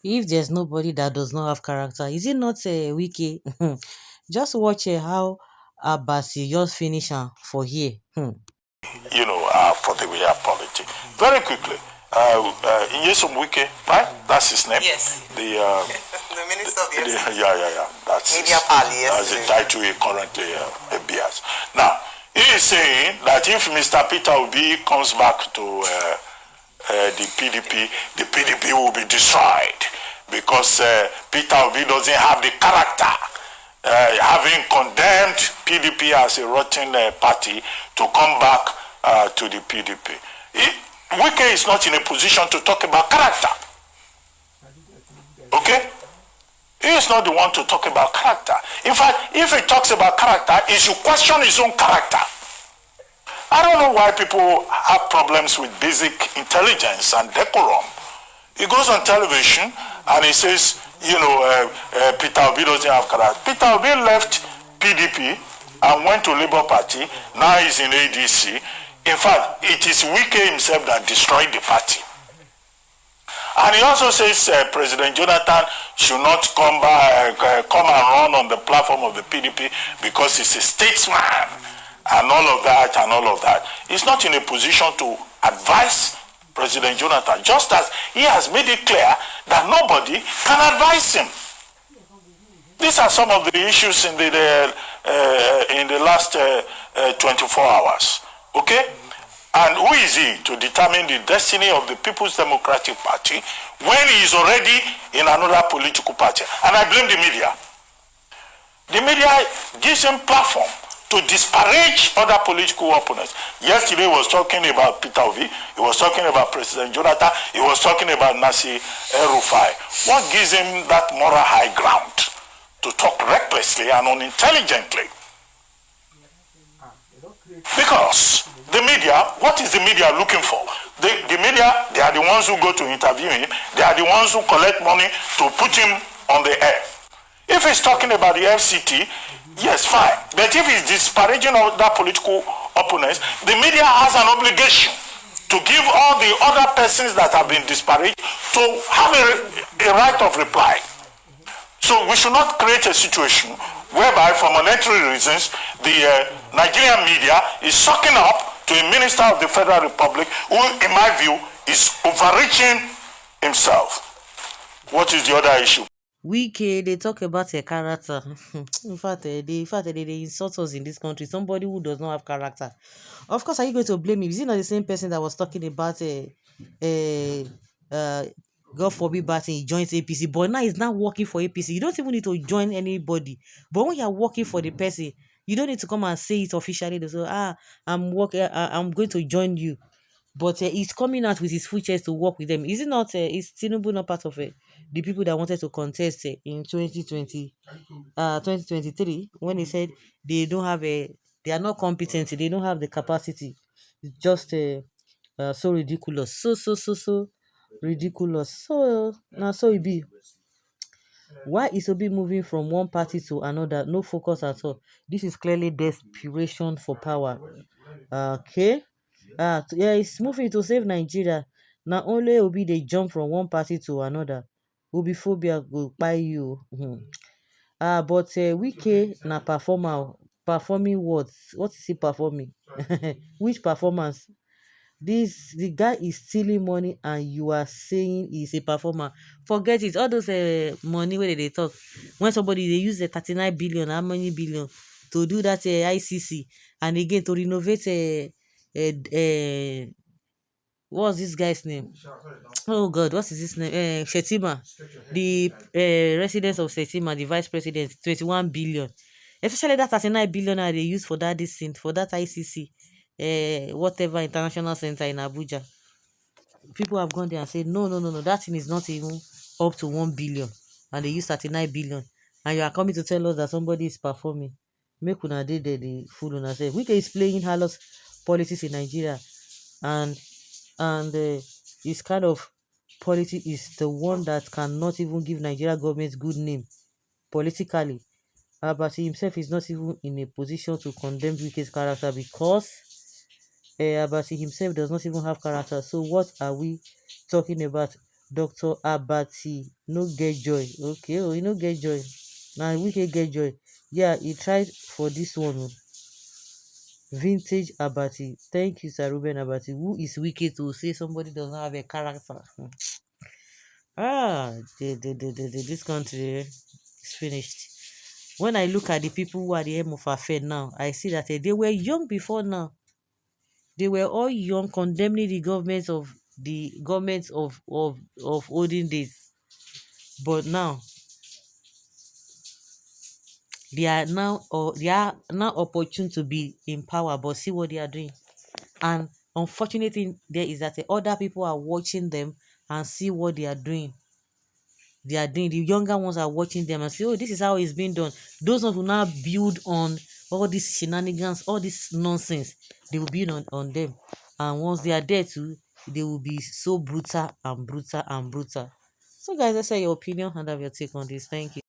If there's nobody that does not have character, is it not a wiki? Just watch how Abasi just finish for here. For the real politics. Very quickly, Nyesom Wike, right? That's his name. Yes. The The Minister of the FCC. yeah. That's Media Pali, that's the yesterday. title he currently bears. Now, he is saying that if Mr. Peter Obi comes back to the PDP will be destroyed because Peter Obi doesn't have the character, having condemned PDP as a rotten party, to come back to the PDP. Wike is not in a position to talk about character. Okay? He is not the one to talk about character. In fact, if he talks about character, he should question his own character. I don't know why people have problems with basic intelligence and decorum. He goes on television and he says, Peter Obi doesn't have character. Peter Obi left PDP and went to Labour Party. Now he's in ADC. In fact, it is Wike himself that destroyed the party. And he also says President Jonathan should not come and run on the platform of the PDP because he's a statesman and all of that. He's not in a position to advise President Jonathan, just as he has made it clear that nobody can advise him. These are some of the issues in the last 24 hours. Okay? And who is he to determine the destiny of the People's Democratic Party when he is already in another political party? And I blame the media. The media gives him platform to disparage other political opponents. Yesterday he was talking about Peter Obi, he was talking about President Jonathan, he was talking about Nasir El-Rufai. What gives him that moral high ground to talk recklessly and unintelligently? Because the media, what is the media looking for? The media, they are the ones who go to interview him. They are the ones who collect money to put him on the air. If he's talking about the FCT, yes, fine. But if he's disparaging other political opponents, the media has an obligation to give all the other persons that have been disparaged to have a right of reply. So we should not create a situation whereby, for monetary reasons, the Nigerian media is sucking up to a minister of the Federal Republic who, in my view, is overreaching himself. What is the other issue? Wike, they talk about a character. In fact, they insult us in this country. Somebody who does not have character. Of course, are you going to blame him? Is he not the same person that was talking about a God forbid bad thing, he joins APC, but now he's not working for APC. You don't even need to join anybody. But when you're working for the person, you don't need to come and say it officially. They say, I'm going to join you. But he's coming out with his full chest to work with them. Is it not? Is Tinubu not part of the people that wanted to contest in 2023 when he said they don't have they are not competent, they don't have the capacity. It's just so ridiculous, so ridiculous. So now, so it be. Why is Obi moving from one party to another? No focus at all. This is clearly desperation for power. Okay. Yeah, it's moving to save Nigeria. Now only Obi they jump from one party to another. Obiphobia go buy you. But Wike na performer, performing what? What is he performing? Which performance? The guy is stealing money and you are saying he's a performer. Forget it. All those money where they talk. When somebody they use the 39 billion, how many billion to do that ICC, and again to renovate what's this guy's name? Oh God, what is his name? Shetima, the residents of Shetima, the vice president, 21 billion. Especially that 39 billion they use for that this thing, for that ICC, whatever international center in Abuja. People have gone there and said, no, that thing is not even up to 1 billion, and they use 39 billion, and you are coming to tell us that somebody is performing. Make una dey there, the fool una say. Wike is playing harlot politics in Nigeria, and his kind of politics is the one that cannot even give Nigeria government good name politically. But he himself is not even in a position to condemn Wike's character because Abati himself does not even have character. So what are we talking about, Dr. Abati? no get joy. Okay, oh, you no get joy. Now Wike get joy. Yeah, he tried for this one. Oh. Vintage Abati. Thank you, Sir Ruben Abati. Who is Wike to say somebody does not have a character? This country is finished. When I look at the people who are the helm of affair now, I see that they were young before now. They were all young, condemning the governments of olden days. But now they are now opportune to be in power. But see what they are doing. And unfortunate thing there is that other people are watching them and see what they are doing. The younger ones are watching them and say, oh, this is how it's being done. Those ones will now build on all these shenanigans, all this nonsense. They will build on them. And once they are there too, they will be so brutal and brutal and brutal. So guys, let's say your opinion and have your take on this. Thank you.